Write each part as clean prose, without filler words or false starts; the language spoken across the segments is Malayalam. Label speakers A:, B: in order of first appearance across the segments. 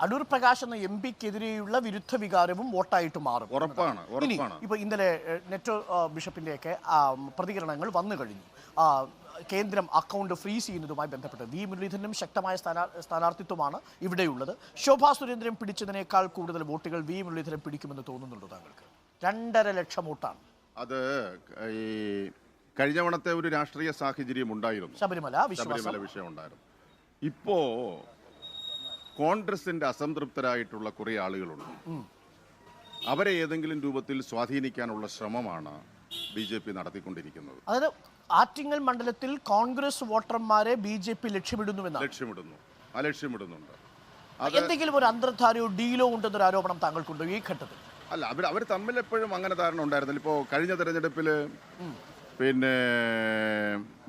A: അടൂർ പ്രകാശ് എന്ന MP-ക്കെതിരെയുള്ള വിരുദ്ധ വികാരവും വോട്ടായിട്ട് മാറും.
B: ഉറപ്പാണ്.
A: ഇപ്പൊ ഇന്നലെ നെറ്റോ ബിഷപ്പിന്റെയൊക്കെ പ്രതികരണങ്ങൾ വന്നു കഴിഞ്ഞു. കേന്ദ്രം അക്കൗണ്ട് ഫ്രീസ് ചെയ്യുന്നതുമായി ബന്ധപ്പെട്ട് വി മുരളീധരനും ശക്തമായ സ്ഥാനാർത്ഥിത്വമാണ് ഇവിടെയുള്ളത്. ശോഭാ സുരേന്ദ്രൻ പിടിച്ചതിനേക്കാൾ കൂടുതൽ വോട്ടുകൾ വി മുരളീധരൻ പിടിക്കുമെന്ന് തോന്നുന്നുണ്ടോ താങ്കൾക്ക്? 2.5 ലക്ഷം വോട്ടാണ്.
B: അത് ഈ കഴിഞ്ഞ തവണത്തെ ഒരു രാഷ്ട്രീയ സാഹചര്യം ഉണ്ടായിരുന്നു.
A: ശബരിമല
B: വിഷയം ഉണ്ടായിരുന്നു. ഇപ്പോ കോൺഗ്രസിന്റെ അസംതൃപ്തരായിട്ടുള്ള കുറെ ആളുകളുണ്ട്. അവരെ ഏതെങ്കിലും രൂപത്തിൽ സ്വാധീനിക്കാനുള്ള ശ്രമമാണ് BJP നടത്തിക്കൊണ്ടിരിക്കുന്നത്.
A: അതായത് ആറ്റിങ്ങൽ മണ്ഡലത്തിൽ കോൺഗ്രസ് വോട്ടർമാരെ BJP ലക്ഷ്യമിടുന്നുണ്ട്. എന്തെങ്കിലും ഒരു അന്തർധാരയോ ഡീലോ ഉണ്ടെന്നൊരു ആരോപണം താങ്കൾക്കുണ്ടോ ഈ ഘട്ടത്തിൽ?
B: അല്ല, അവർ തമ്മിൽ എപ്പോഴും അങ്ങനെ ധാരണ ഉണ്ടായിരുന്നില്ല. ഇപ്പോൾ കഴിഞ്ഞ തെരഞ്ഞെടുപ്പിൽ പിന്നെ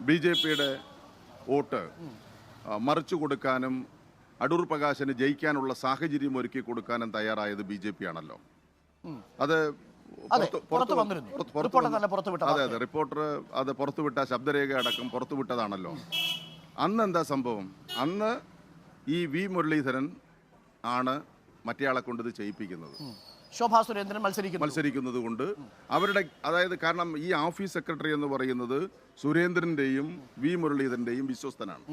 B: BJPയുടെ വോട്ട് മറിച്ചു കൊടുക്കാനും അടൂർ പ്രകാശിന് ജയിക്കാനുള്ള സാഹചര്യം ഒരുക്കി കൊടുക്കാനും തയ്യാറായത് BJP ആണല്ലോ. അത് റിപ്പോർട്ടർ അത് പുറത്തുവിട്ട ശബ്ദരേഖ അടക്കം പുറത്തുവിട്ടതാണല്ലോ. അന്ന് എന്താ സംഭവം? അന്ന് ഈ വി മുരളീധരൻ ആണ് മറ്റേയാളെ കൊണ്ട് ഇത് ചെയ്യിപ്പിക്കുന്നത്.
A: ശോഭാ സുരേന്ദ്രൻ
B: മത്സരിക്കുന്നത് കൊണ്ട് അവരുടെ, അതായത് കാരണം ഈ ഓഫീസ് സെക്രട്ടറി എന്ന് പറയുന്നത് സുരേന്ദ്രന്റെയും വി മുരളീധരന്റെയും വിശ്വസ്തനാണ്.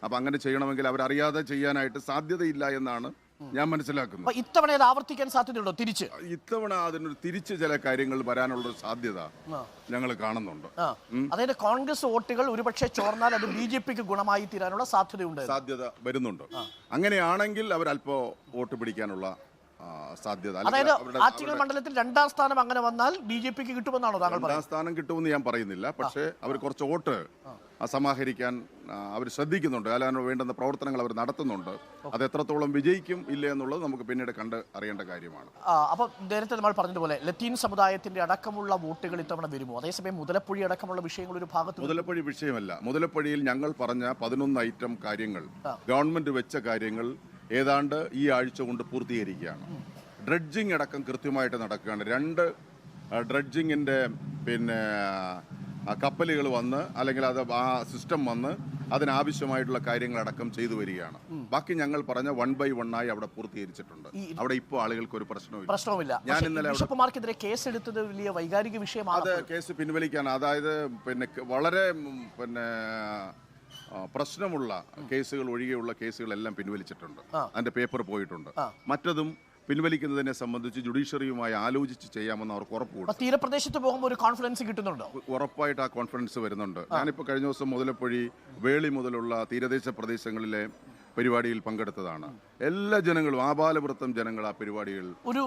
B: അപ്പൊ അങ്ങനെ ചെയ്യണമെങ്കിൽ അവരറിയാതെ ചെയ്യാനായിട്ട് സാധ്യതയില്ല എന്നാണ് ഞാൻ മനസ്സിലാക്കുന്നത്.
A: ഇത്തവണ അത് ആവർത്തിക്കാൻ സാധ്യതയുണ്ടോ?
B: ഇത്തവണ അതിനൊരു തിരിച്ച് ചില കാര്യങ്ങൾ വരാനുള്ള സാധ്യത ഞങ്ങൾ കാണുന്നുണ്ട്.
A: അതായത് കോൺഗ്രസ് വോട്ടുകൾ ഒരുപക്ഷെ ചോർന്നാൽ അത് BJPക്ക് ഗുണമായി തീരാനുള്ള സാധ്യത
B: വരുന്നുണ്ട്. അങ്ങനെയാണെങ്കിൽ അവർ അല്പോ വോട്ട് പിടിക്കാനുള്ള സാധ്യത.
A: അതായത് ആറ്റിങ്ങൽ മണ്ഡലത്തിൽ 2ാം സ്ഥാനം അങ്ങനെ വന്നാൽ BJPക്ക് കിട്ടുമെന്നാണോ താങ്കൾ പറയുന്നത്?
B: 2ാം സ്ഥാനം കിട്ടുമെന്ന് ഞാൻ പറയുന്നില്ല. പക്ഷേ അവർ കുറച്ച് വോട്ട് സമാഹരിക്കാൻ അവർ ശ്രദ്ധിക്കുന്നുണ്ട്. അതിന് വേണ്ടുന്ന പ്രവർത്തനങ്ങൾ അവർ നടത്തുന്നുണ്ട്. അത് എത്രത്തോളം വിജയിക്കും ഇല്ല എന്നുള്ളത് നമുക്ക് പിന്നീട് കണ്ട് അറിയേണ്ട കാര്യമാണ്.
A: അപ്പോൾ നേരത്തെ നമ്മൾ പറഞ്ഞതുപോലെ ലത്തീൻ സമുദായത്തിന്റെ അടക്കമുള്ള വോട്ടുകൾ ഇത്തവണ വരുമോ? അതേസമയം മുതലപ്പൊഴി അടക്കമുള്ള വിഷയങ്ങൾ ഒരു ഭാഗത്ത്.
B: മുതലപ്പൊഴി വിഷയമല്ല. മുതലപ്പൊഴിയിൽ ഞങ്ങൾ പറഞ്ഞ 11 ഐറ്റം കാര്യങ്ങൾ, ഗവൺമെന്റ് വെച്ച കാര്യങ്ങൾ ഏതാണ്ട് ഈ ആഴ്ച കൊണ്ട് പൂർത്തീകരിക്കുകയാണ്. ഡ്രഡ്ജിങ് അടക്കം കൃത്യമായിട്ട് നടക്കുകയാണ്. 2 ഡ്രഡ്ജിങ്ങിന്റെ പിന്നെ കപ്പലുകൾ വന്ന്, അല്ലെങ്കിൽ അത് ആ സിസ്റ്റം വന്ന് അതിനാവശ്യമായിട്ടുള്ള കാര്യങ്ങളടക്കം ചെയ്തു വരികയാണ്. ബാക്കി ഞങ്ങൾ പറഞ്ഞ 1 by 1 ആയി അവിടെ പൂർത്തീകരിച്ചിട്ടുണ്ട്. അവിടെ ഇപ്പോൾ ആളുകൾക്ക് ഒരു പ്രശ്നവുമില്ല. ഞാൻ ഇന്നലെ
A: കേസെടുത്തത് വലിയ വൈകാരിക വിഷയമാണ്.
B: അത് കേസ് പിൻവലിക്കാൻ, അതായത് വളരെ പ്രശ്നമുള്ള കേസുകൾ ഒഴികെയുള്ള കേസുകളെല്ലാം പിൻവലിച്ചിട്ടുണ്ട്. അതിന്റെ പേപ്പർ പോയിട്ടുണ്ട്. മറ്റതും പിൻവലിക്കുന്നതിനെ സംബന്ധിച്ച് ജുഡീഷ്യറിയുമായി ആലോചിച്ച് ചെയ്യാമെന്ന് അവർക്ക് ഉറപ്പ് കൊടുത്തു.
A: തീരപ്രദേശത്ത് പോകുമ്പോൾ ഒരു കോൺഫിഡൻസ് കിട്ടുന്നുണ്ടോ?
B: ഉറപ്പായിട്ട് ആ കോൺഫിഡൻസ് വരുന്നുണ്ട്. ഞാനിപ്പോൾ കഴിഞ്ഞ ദിവസം മുതലപ്പൊഴി, വേളി മുതലുള്ള തീരദേശ പ്രദേശങ്ങളിലെ പരിപാടിയിൽ പങ്കെടുത്തതാണ്. എല്ലാ ജനങ്ങളും, ആബാലവൃത്തം ജനങ്ങൾ ആ പരിപാടികൾ.
A: ഒരു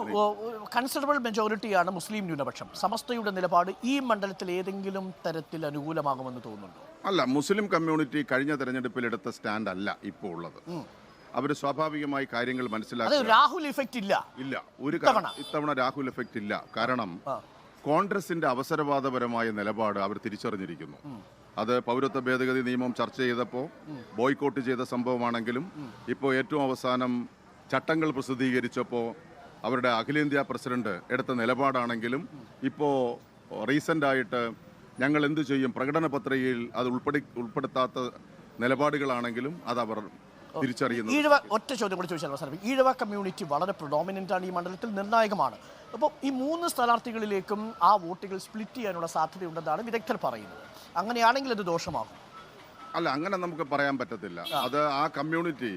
A: കൺസിഡറബിൾ മെജോറിറ്റിയാണ് മുസ്ലിം ന്യൂനപക്ഷം. സമസ്തയുടെ നിലപാട് ഈ മണ്ഡലത്തിൽ ഏതെങ്കിലും തരത്തിൽ അനുകൂലമാകുമെന്ന് തോന്നുന്നുണ്ടോ?
B: അല്ല, മുസ്ലിം കമ്മ്യൂണിറ്റി കഴിഞ്ഞ തെരഞ്ഞെടുപ്പിൽ എടുത്ത സ്റ്റാൻഡ് അല്ല ഇപ്പോൾ ഉള്ളത്. അവർ സ്വാഭാവികമായി കാര്യങ്ങൾ മനസ്സിലാക്കി.
A: രാഹുൽ ഇഫക്റ്റ് ഇല്ല.
B: ഇത്തവണ രാഹുൽ ഇഫക്റ്റ് ഇല്ല. കാരണം കോൺഗ്രസിന്റെ അവസരവാദപരമായ നിലപാട് അവർ തിരിച്ചറിഞ്ഞിരിക്കുന്നു. അത് പൗരത്വ ഭേദഗതി നിയമം ചർച്ച ചെയ്തപ്പോൾ ബോയ്ക്കോട്ട് ചെയ്ത സംഭവമാണെങ്കിലും, ഇപ്പോൾ ഏറ്റവും അവസാനം ചട്ടങ്ങൾ പ്രസിദ്ധീകരിച്ചപ്പോൾ അവരുടെ അഖിലേന്ത്യാ പ്രസിഡന്റ് എടുത്ത നിലപാടാണെങ്കിലും, ഇപ്പോൾ റീസെൻ്റായിട്ട് ഞങ്ങൾ എന്തു ചെയ്യും പ്രകടന പത്രികയിൽ അത് ഉൾപ്പെടുത്താത്ത നിലപാടുകളാണെങ്കിലും അതവർ തിരിച്ചറിയുന്നു.
A: ഒറ്റ ചോദ്യം കൂടി ചോദിച്ചാൽ അവസാനം. ഈഴവ കമ്മ്യൂണിറ്റി വളരെ പ്രൊഡോമിനൻ്റ് ആണ് ഈ മണ്ഡലത്തിൽ, നിർണായകമാണ്. അപ്പോൾ ഈ 3 സ്ഥാനാർത്ഥികളിലേക്കും ആ വോട്ടുകൾ സ്പ്ലിറ്റ് ചെയ്യാനുള്ള സാധ്യതയുണ്ടെന്നാണ് വിദഗ്ധർ പറയുന്നത്. അങ്ങനെയാണെങ്കിൽ അത് ദോഷമാകും?
B: അല്ല, അങ്ങനെ നമുക്ക് പറയാൻ പറ്റത്തില്ല. അത് ആ കമ്മ്യൂണിറ്റി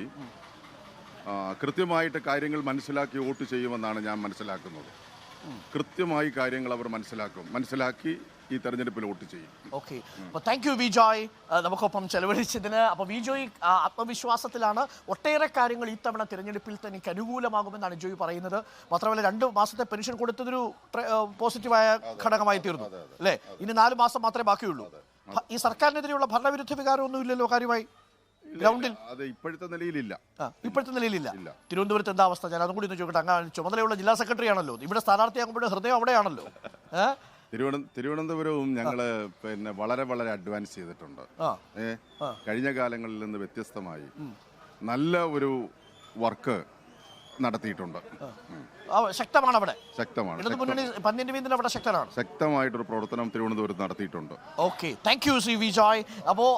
B: കൃത്യമായിട്ട് കാര്യങ്ങൾ മനസ്സിലാക്കി വോട്ട് ചെയ്യുമെന്നാണ് ഞാൻ മനസ്സിലാക്കുന്നത്. കൃത്യമായി കാര്യങ്ങൾ അവർ മനസ്സിലാക്കി ഈ തെരഞ്ഞെടുപ്പിൽ വോട്ട് ചെയ്യും.
A: ഓക്കെ, അപ്പോൾ താങ്ക് യു വിജോയ് നമുക്കൊപ്പം ചെലവഴിച്ചതിന്. അപ്പോൾ വിജോയ് ആത്മവിശ്വാസത്തിലാണ്. ഒട്ടേറെ കാര്യങ്ങൾ ഈ തവണ തിരഞ്ഞെടുപ്പിൽ തനിക്ക് അനുകൂലമാകുമെന്നാണ് ജോയ് പറയുന്നത്. മാത്രമല്ല 2 മാസത്തെ പെൻഷൻ കൊടുത്തതൊരു പോസിറ്റീവായ ഘടകമായി തീർന്നു അല്ലേ? ഇനി 4 മാസം മാത്രമേ ബാക്കിയുള്ളൂ. ഈ സർക്കാരിനെതിരെയുള്ള ഭരണവിരുദ്ധ വികാരമൊന്നും ഇല്ലല്ലോ കാര്യമായി ഗ്രൗണ്ടിൽ?
B: അത് ഇപ്പോഴത്തെ നിലയിലില്ല.
A: തിരുവനന്തപുരത്ത് എന്താ അവസ്ഥ? ഞാൻ അതും കൂടി ഒന്ന് ചോദിക്കട്ടെ. അങ്ങനെ ചുമതലയുള്ള ജില്ലാ സെക്രട്ടറി ആണല്ലോ, ഇവിടെ സ്ഥാനാർത്ഥിയാകുമ്പോൾ ഹൃദയം അവിടെയാണല്ലോ.
B: തിരുവനന്തപുരവും ഞങ്ങള് പിന്നെ വളരെ അഡ്വാൻസ് ചെയ്തിട്ടുണ്ട്. കഴിഞ്ഞ കാലങ്ങളിൽ നിന്ന് വ്യത്യസ്തമായി നല്ല ഒരു വർക്ക് നടത്തിയിട്ടുണ്ട്.
A: ശക്തമാണ് അവിടെ.
B: ശക്തമായിട്ടൊരു പ്രവർത്തനം തിരുവനന്തപുരത്ത് നടത്തിയിട്ടുണ്ട്.
A: Okay, thank you Shri Vijoy. അപ്പോൾ